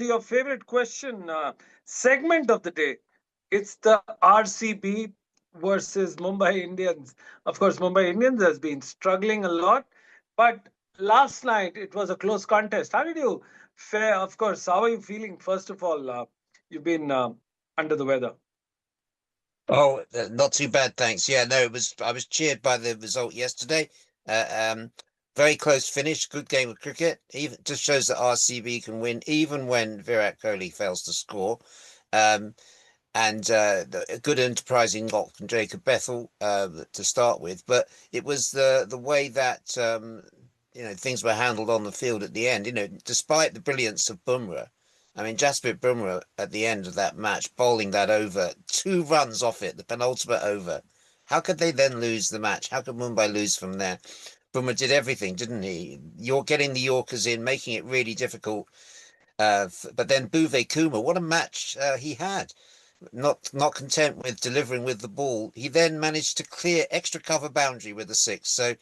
your favorite question segment of the day. It's the RCB versus Mumbai Indians. Of course, Mumbai Indians has been struggling a lot, but last night it was a close contest. How did you fare? Of course, how are you feeling? First of all, you've been under the weather. Oh, not too bad, thanks. Yeah, no, it was. I was cheered by the result yesterday. Uh, um, Very close finish, good game of cricket. Even just shows that RCB can win even when Virat Kohli fails to score. Um, and a good enterprising knock from Jacob Bethel to start with. But it was the way that things were handled on the field at the end. Despite the brilliance of Bumrah, I mean Jasprit Bumrah at the end of that match bowling that over, 2 runs off it, the penultimate over. How could they then lose the match? How could Mumbai lose from there? Bumrah did everything, didn't he? You're getting the Yorkers in, making it really difficult. But then Bouvet Kuma, what a match he had! Not content with delivering with the ball, he then managed to clear extra cover boundary with the six. So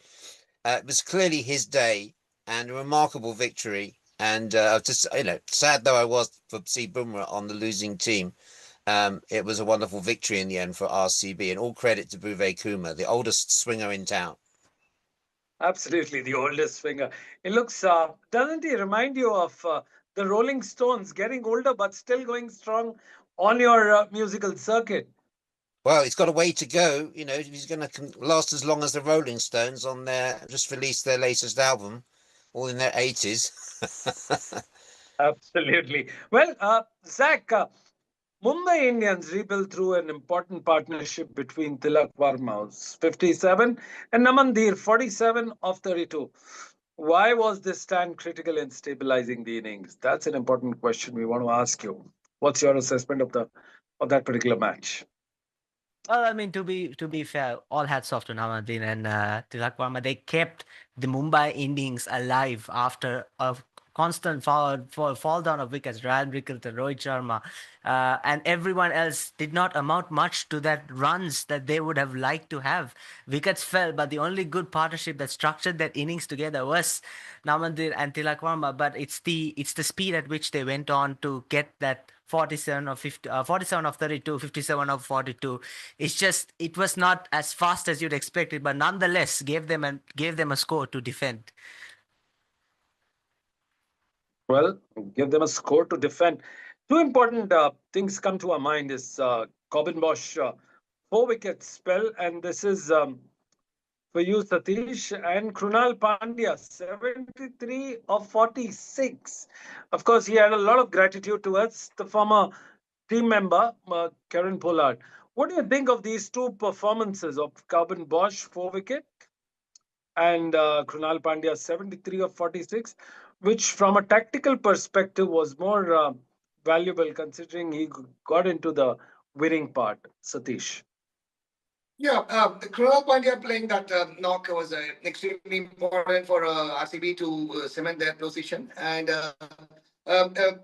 it was clearly his day and a remarkable victory. And just sad though I was for see Bumrah on the losing team. It was a wonderful victory in the end for RCB, and all credit to Bouvet Kuma, the oldest swinger in town. Absolutely, the oldest swinger. It looks, doesn't he remind you of the Rolling Stones getting older but still going strong on your musical circuit? Well, he's got a way to go. He's going to last as long as the Rolling Stones on their just released their latest album, all in their 80s. Absolutely. Well, Zach, Mumbai Indians rebuilt through an important partnership between Tilak Varma, who's 57, and Namandir, 47 of 32. Why was this stand critical in stabilizing the innings? That's an important question we want to ask you. What's your assessment of that particular match? Well, I mean, to be fair, all hats off to Namadin and Tilak Varma. They kept the Mumbai Indians alive after a constant fall down of wickets. Ryan Rickett and Rohit Sharma, and everyone else did not amount much to that runs that they would have liked to have. Wickets fell, but the only good partnership that structured that innings together was Namandir and Tilak Varma. But it's the speed at which they went on to get that 47 of 50, 47 of 32, 57 of 42. It's just it was not as fast as you'd expected, but nonetheless gave them a score to defend. Well, give them a score to defend. Two important things come to our mind is Corbin Bosch, 4 wicket spell, and this is for you, Satish, and Krunal Pandya, 73 of 46. Of course, he had a lot of gratitude towards the former team member, Karen Pollard. What do you think of these two performances of Corbin Bosch, 4 wicket, and Krunal Pandya, 73 of 46, which from a tactical perspective was more valuable considering he got into the winning part, Satish? Yeah, Krunal Pandya playing that knock was extremely important for RCB to cement their position. And Sunil,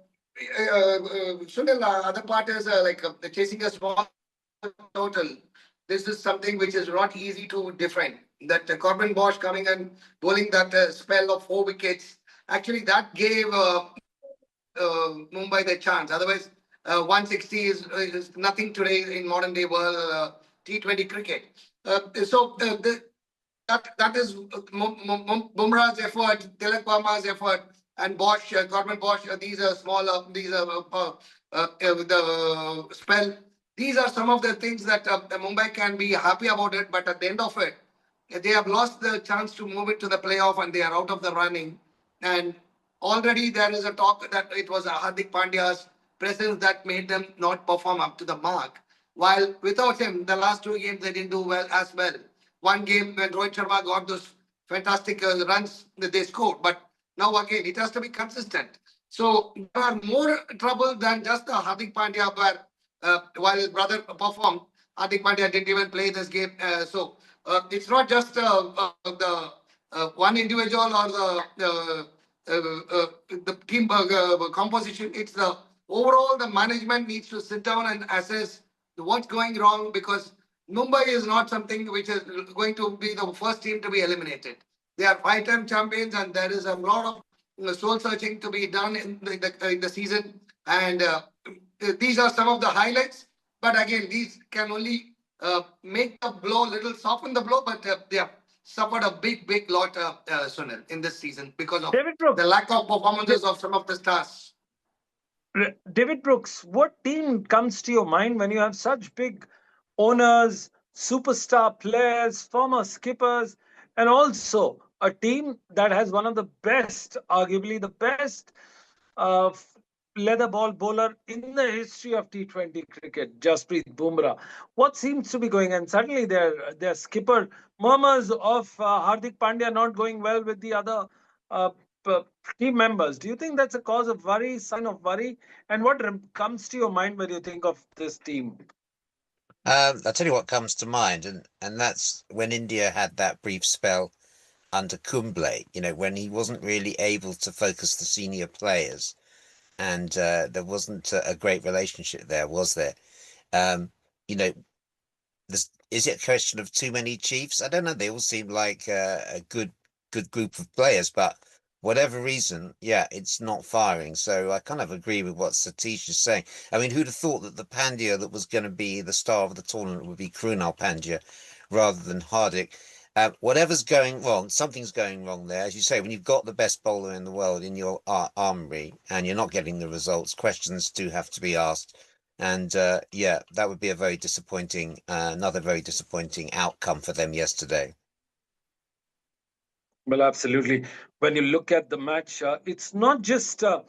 other part is chasing a small total. This is something which is not easy to defend. That Corbin Bosch coming and bowling that spell of 4 wickets, actually that gave Mumbai the chance. Otherwise, 160 is nothing today in modern day world T20 cricket. That is Bumrah's effort, Tilak Verma's effort, and Bosch, Corbin Bosch. These are smaller. These are the spell. These are some of the things that Mumbai can be happy about it. But at the end of it, they have lost the chance to move it to the playoff, and they are out of the running. And already there is a talk that it was Hardik Pandya's presence that made them not perform up to the mark. While without him, the last 2 games they didn't do well as well. One game when Rohit Sharma got those fantastic runs that they scored, but now again it has to be consistent. So there are more trouble than just the Hardik Pandya, where while his brother performed, Hardik Pandya didn't even play this game. It's not just the one individual or the team composition. It's the overall the management needs to sit down and assess what's going wrong, because Mumbai is not something which is going to be the first team to be eliminated. They are 5-time champions, and there is a lot of soul searching to be done in the season. And these are some of the highlights. But again, these can only make the blow a little, soften the blow, but they have suffered a big lot, Sunil, in this season because of David Brooks. the lack of performances of some of the stars. David Brooks, what team comes to your mind when you have such big owners, superstar players, former skippers, and also a team that has one of the best, arguably the best uh, f- leather ball bowler in the history of T20 cricket, Jasprit Bumrah? What seems to be going? And suddenly their skipper murmurs of Hardik Pandya not going well with the other uh, p- team members. Do you think that's a cause of worry, sign of worry? And what comes to your mind when you think of this team? I'll tell you what comes to mind, and that's when India had that brief spell under Kumble, when he wasn't really able to focus the senior players, and there wasn't a great relationship there, was there? Um, you know, is it a question of too many chiefs? I don't know. They all seem like a good group of players, but whatever reason, yeah, it's not firing. So I kind of agree with what Satish is saying. I mean, who'd have thought that the Pandya that was going to be the star of the tournament would be Krunal Pandya rather than Hardik? Whatever's going wrong, something's going wrong there. As you say, when you've got the best bowler in the world in your armory and you're not getting the results, questions do have to be asked. And yeah, that would be a very disappointing, another very disappointing outcome for them yesterday. Well, absolutely. When you look at the match, it's not just uh,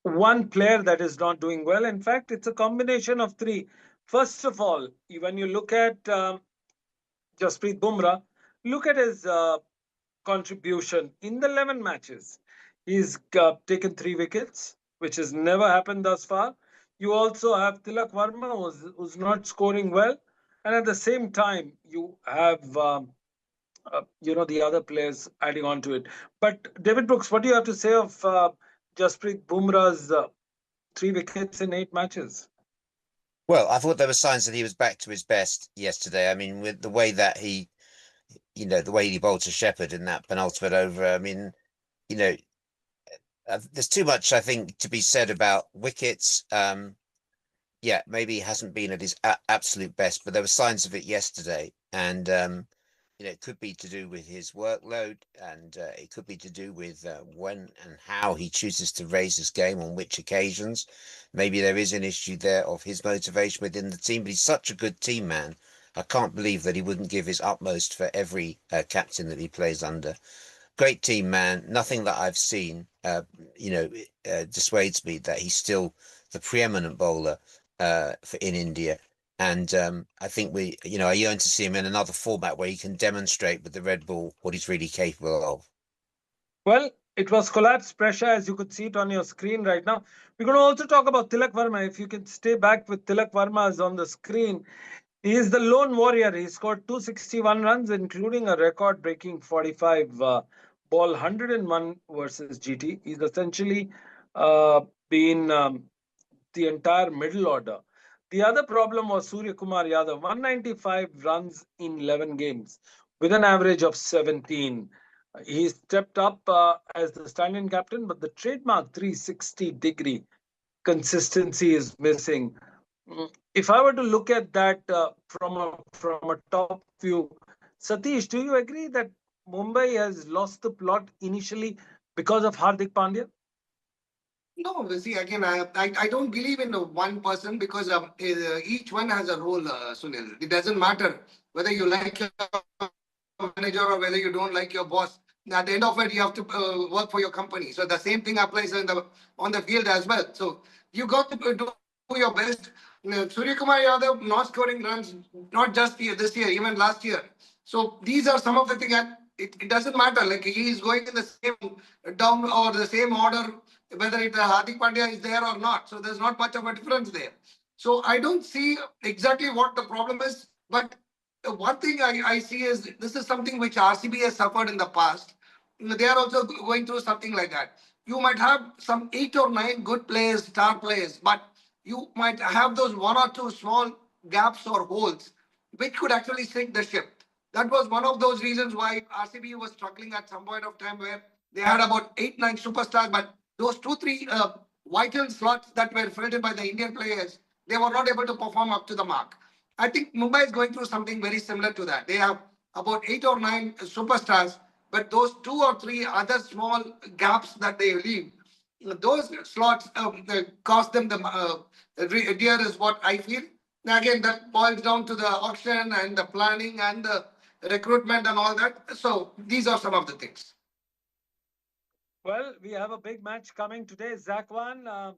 one player that is not doing well. In fact, it's a combination of three. First of all, when you look at Jasprit Bumrah, look at his contribution in the 11 matches. He's taken 3 wickets, which has never happened thus far. You also have Tilak Varma, who's not scoring well. And at the same time, you have the other players adding on to it. But David Brooks, what do you have to say of Jasprit Bumrah's 3 wickets in 8 matches? Well, I thought there were signs that he was back to his best yesterday. I mean, with the way that the way he bowled to Shepherd in that penultimate over. I mean, you know, there's too much, I think, to be said about wickets. Yeah, maybe he hasn't been at his absolute best, but there were signs of it yesterday, and it could be to do with his workload, and it could be to do with when and how he chooses to raise his game on which occasions. Maybe there is an issue there of his motivation within the team, but he's such a good team man. I can't believe that he wouldn't give his utmost for every captain that he plays under. Great team man. Nothing that I've seen, dissuades me that he's still the preeminent bowler in India. And I think I yearn to see him in another format where he can demonstrate with the red ball what he's really capable of. Well, it was collapse pressure, as you could see it on your screen right now. We're going to also talk about Tilak Varma. If you can stay back with Tilak Varma's on the screen, he is the lone warrior. He scored 261 runs, including a record-breaking 45 ball 101 versus GT. He's essentially been the entire middle order. The other problem was Surya Kumar Yadav, 195 runs in 11 games with an average of 17. He stepped up as the stand-in captain, but the trademark 360-degree consistency is missing. If I were to look at that from a top view, Satish, do you agree that Mumbai has lost the plot initially because of Hardik Pandya? No, see, again, I don't believe in one person because each one has a role, Sunil. It doesn't matter whether you like your manager or whether you don't like your boss. At the end of it, you have to work for your company. So the same thing applies on the field as well. So you got to do your best. Surya Kumar Yadav not scoring runs, not just this year, even last year. So these are some of the things. And it doesn't matter. Like he is going in the same down or the same order, whether it Hardik Pandya is there or not. So there's not much of a difference there. So I don't see exactly what the problem is, but one thing I see is this is something which RCB has suffered in the past. They are also going through something like that. You might have some 8 or 9 good players, star players, but you might have those 1 or 2 small gaps or holes which could actually sink the ship. That was one of those reasons why RCB was struggling at some point of time where they had about 8, 9 superstars, but those 2, 3 vital slots that were filled in by the Indian players, they were not able to perform up to the mark. I think Mumbai is going through something very similar to that. They have about 8 or 9 superstars, but those 2 or 3 other small gaps that they leave, those slots cost them the dear is what I feel. Now again, that boils down to the auction and the planning and the recruitment and all that. So these are some of the things. Well, we have a big match coming today, Zakwan.